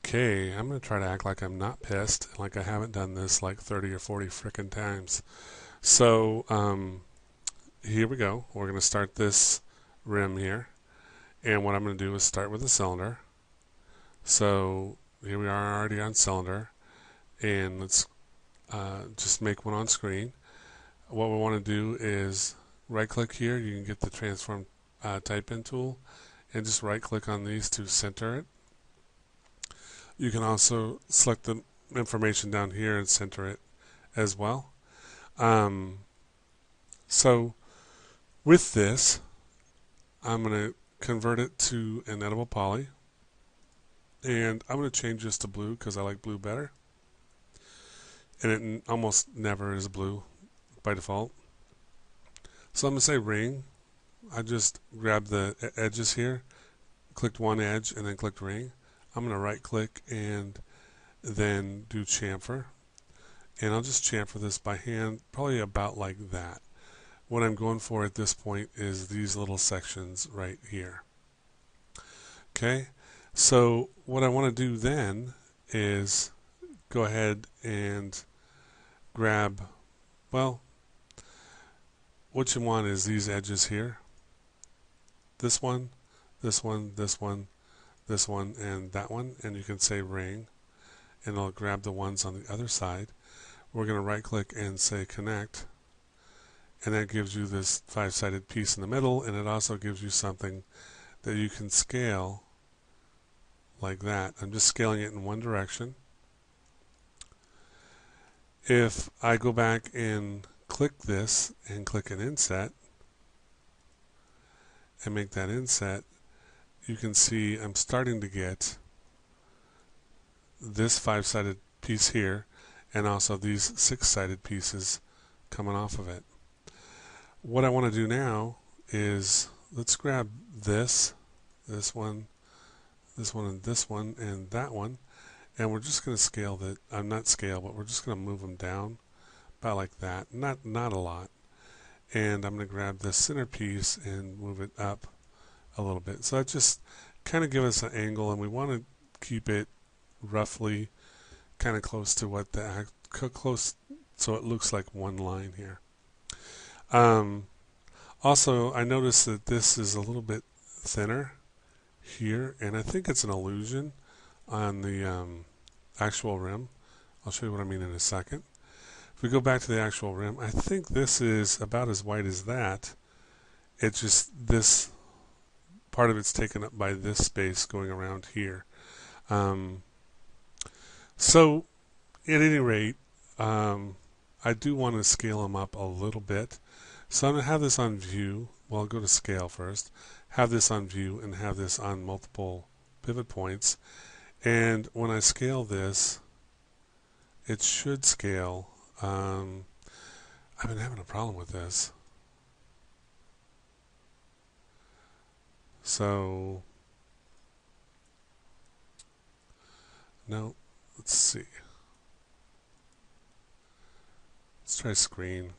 Okay, I'm going to try to act like I'm not pissed, like I haven't done this like 30 or 40 frickin' times. So, here we go. We're going to start this rim here. And what I'm going to do is start with a cylinder. So, here we are already on cylinder. And let's just make one on screen. What we want to do is right click here. You can get the transform type in tool. And just right click on these to center it. You can also select the information down here and center it as well. So with this, I'm going to convert it to an editable poly. And I'm going to change this to blue because I like blue better. And it almost never is blue by default. So I'm going to say ring. I just grabbed the edges here, clicked one edge, and then clicked ring. I'm going to right click and then do chamfer. And I'll just chamfer this by hand, probably about like that. What I'm going for at this point is these little sections right here. Okay, so what I want to do then is go ahead and grab, well, what you want is these edges here. This one, this one, this one, this one, and that one. And you can say ring, and I'll grab the ones on the other side. We're going to right click and say connect, and that gives you this 5-sided piece in the middle, and it also gives you something that you can scale like that. I'm just scaling it in one direction. If I go back and click this and click an inset and make that inset, you can see I'm starting to get this 5-sided piece here and also these 6-sided pieces coming off of it. What I want to do now is let's grab this one, this one, and this one, and that one, and we're just going to scale that. Not scale, but we're just going to move them down about like that. Not a lot. And I'm going to grab this center piece and move it up a little bit. So that just kind of gives us an angle, and we want to keep it roughly kind of close to what the close, so it looks like one line here. Also, I noticed that this is a little bit thinner here, and I think it's an illusion on the actual rim. I'll show you what I mean in a second. If we go back to the actual rim, I think this is about as white as that. It's just this part of it's taken up by this space going around here. So at any rate, I do want to scale them up a little bit. So I'm going to have this on view. Well, I'll go to scale first. Have this on view and have this on multiple pivot points. And when I scale this, it should scale. I've been having a problem with this. So, no, let's see. Let's try screen.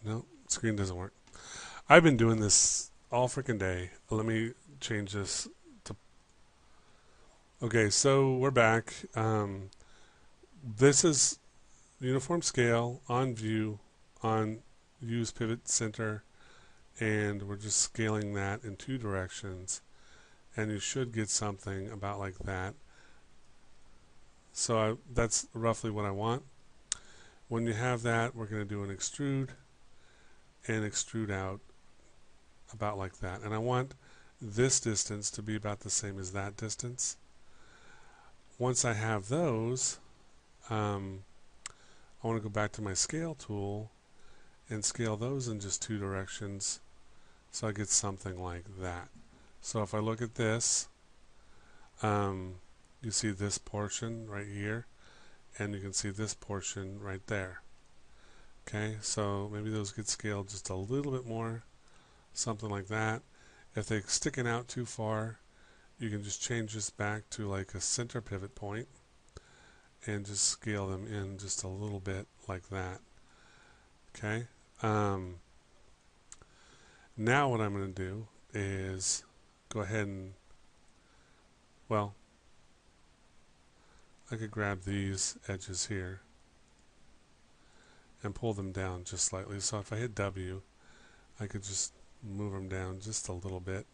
No, screen doesn't work. I've been doing this all freaking day. Let me change this to... Okay, so we're back. This is uniform scale, on view, on use pivot center, and we're just scaling that in two directions. And you should get something about like that. So that's roughly what I want. When you have that, we're going to do an extrude and extrude out about like that. And I want this distance to be about the same as that distance. Once I have those, I want to go back to my scale tool and scale those in just two directions so I get something like that. So if I look at this, you see this portion right here, and you can see this portion right there. Okay, so maybe those get scaled just a little bit more, something like that. If they're sticking out too far, you can just change this back to like a center pivot point and just scale them in just a little bit like that. Okay, Now what I'm going to do is go ahead and, well, I could grab these edges here and pull them down just slightly. So if I hit W, I could just move them down just a little bit,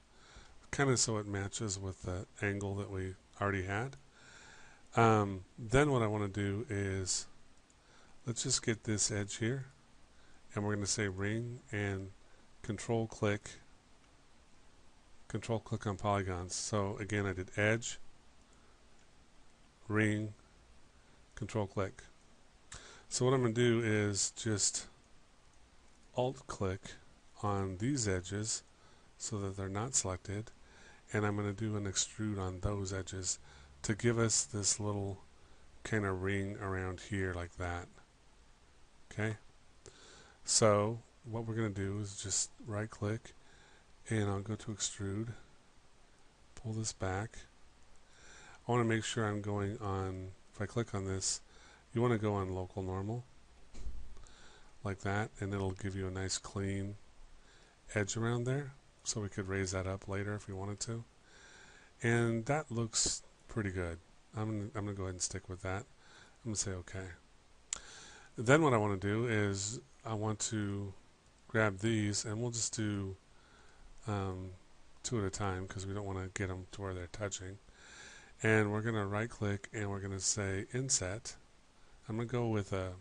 kind of so it matches with the angle that we already had. Then what I want to do is, let's just get this edge here, and we're going to say ring and control click on polygons. So again, I did edge, ring, control click. So what I'm going to do is just alt click on these edges so that they're not selected, and I'm going to do an extrude on those edges to give us this little kind of ring around here like that. Okay, so what we're going to do is just right click, and I'll go to extrude, pull this back. I want to make sure I'm going on, if I click on this, you want to go on local normal like that, and it'll give you a nice clean edge around there, so we could raise that up later if we wanted to. And that looks pretty good. I'm gonna go ahead and stick with that. I'm gonna say okay. Then what I want to do is I want to grab these, and we'll just do 2 at a time because we don't want to get them to where they're touching. And we're gonna right click and we're gonna say inset. I'm gonna go with the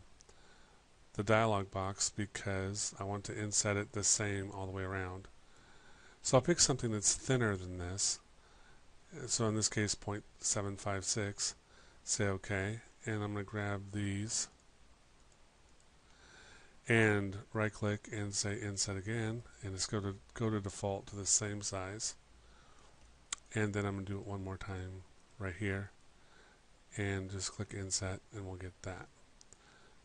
dialog box because I want to inset it the same all the way around. So I'll pick something that's thinner than this. So in this case 0.756, say OK, and I'm going to grab these and right click and say inset again, and it's go to default to the same size. And then I'm going to do it one more time right here and just click inset, and we'll get that.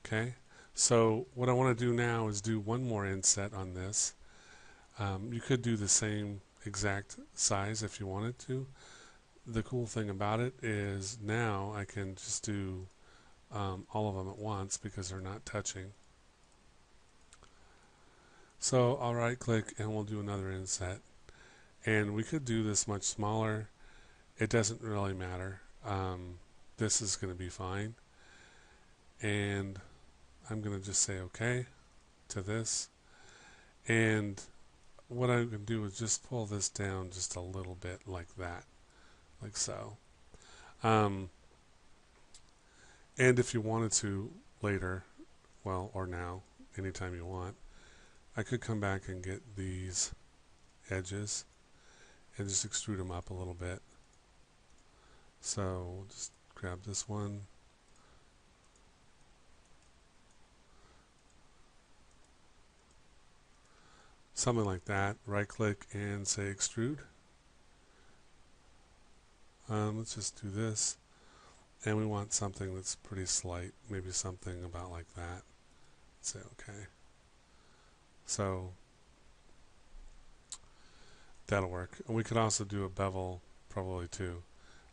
Okay, so what I want to do now is do one more inset on this. You could do the same exact size if you wanted to. The cool thing about it is now I can just do all of them at once because they're not touching. So I'll right click and we'll do another inset, and we could do this much smaller. It doesn't really matter. This is going to be fine, and I'm going to just say OK to this, and what I'm going to do is just pull this down just a little bit like that, like so. And if you wanted to later, well, or now, anytime you want, I could come back and get these edges and just extrude them up a little bit. So we'll just grab this one, something like that, right click and say extrude. Let's just do this, and we want something that's pretty slight, maybe something about like that. Say okay. So that'll work. And we could also do a bevel probably too.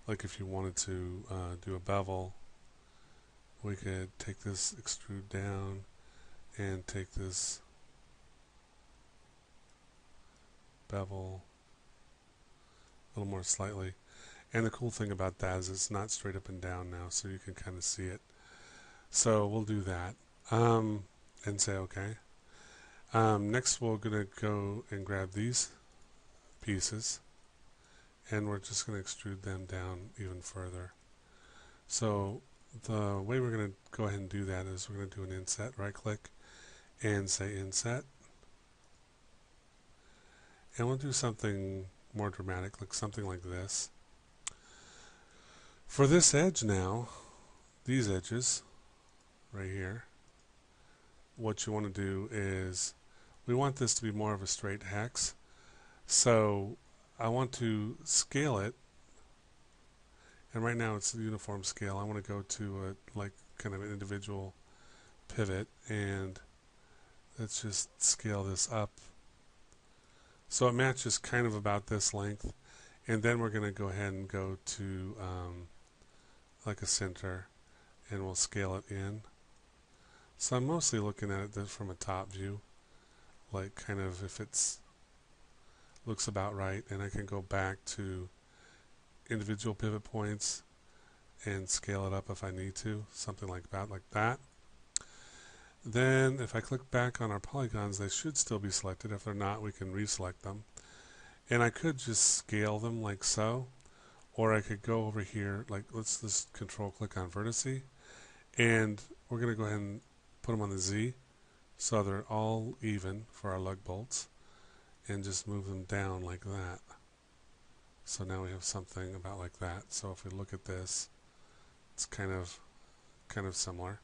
Like if you wanted to do a bevel, we could take this extrude down and take this bevel a little more slightly. And the cool thing about that is it's not straight up and down now, so you can kind of see it. So we'll do that and say okay. Next we're going to go and grab these pieces, and we're just going to extrude them down even further. So the way we're going to go ahead and do that is we're going to do an inset, right click and say inset, and we'll do something more dramatic, like something like this. For this edge now, these edges right here, what you want to do is we want this to be more of a straight hex. So I want to scale it, and right now it's the uniform scale. I want to go to a like kind of an individual pivot, and let's just scale this up so it matches kind of about this length. And then we're going to go ahead and go to like a center, and we'll scale it in. So I'm mostly looking at it from a top view, like kind of if it's looks about right, and I can go back to individual pivot points and scale it up if I need to, something like that. Then if I click back on our polygons, they should still be selected. If they're not, we can reselect them. And I could just scale them like so, or I could go over here, like let's just control click on vertice, and we're going to go ahead and put them on the Z so they're all even for our lug bolts, and just move them down like that. So now we have something about like that. So if we look at this, it's kind of similar.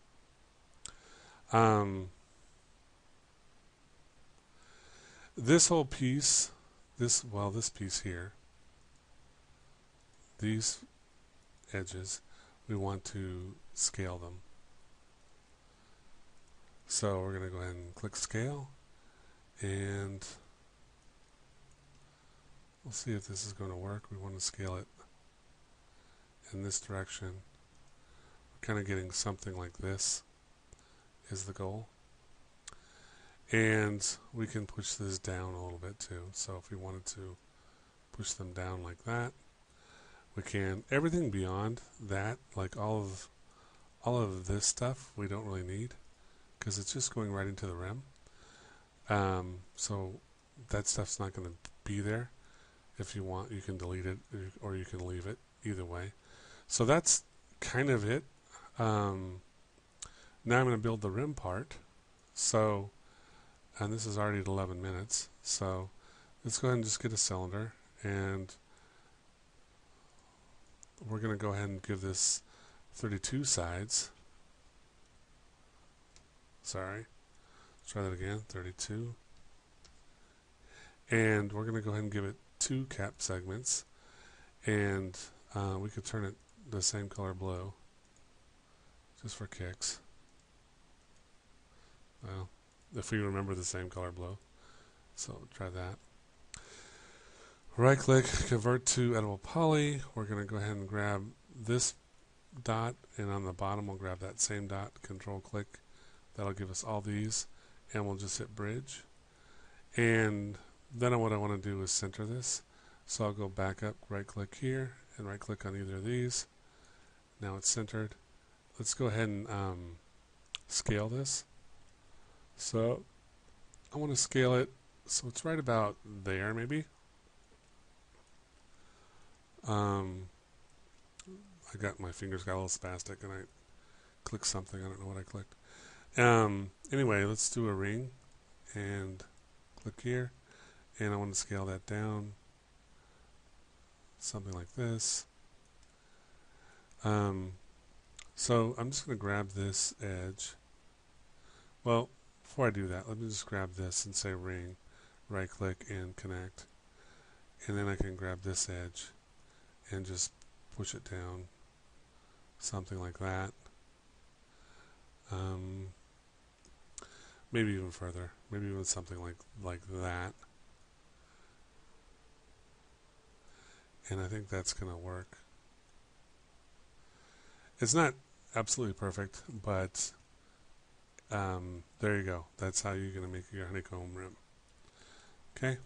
This whole piece, this piece here, these edges, we want to scale them. So we're going to go ahead and click scale, and we'll see if this is going to work. We want to scale it in this direction. We're kind of getting something like this is the goal. And we can push this down a little bit too. So if we wanted to push them down like that, we can. Everything beyond that, like all of this stuff, we don't really need, because it's just going right into the rim. So that stuff's not going to be there. If you want, you can delete it, or you can leave it, either way. So that's kind of it. Now I'm going to build the rim part. So, and this is already at 11 minutes. So let's go ahead and just get a cylinder, and we're going to go ahead and give this 32 sides. Sorry. Let's try that again. 32. And we're going to go ahead and give it 2 cap segments, and we could turn it the same color blue just for kicks. Well, if we remember the same color blue. So try that. Right click, convert to editable poly. We're going to go ahead and grab this dot, and on the bottom we'll grab that same dot, control click. That'll give us all these, and we'll just hit bridge. And then what I want to do is center this. So I'll go back up, right click here, and right click on either of these. Now it's centered. Let's go ahead and scale this. So I want to scale it so it's right about there, maybe. I got my fingers got a little spastic, and I clicked something. I don't know what I clicked. Anyway, let's do a ring, and click here, and I want to scale that down, something like this. So I'm just going to grab this edge. Well, before I do that, let me just grab this and say ring, right click and connect, and then I can grab this edge and just push it down, something like that. Maybe even further, maybe even something like that. And I think that's going to work. It's not absolutely perfect, but there you go. That's how you're going to make your honeycomb rim. Okay.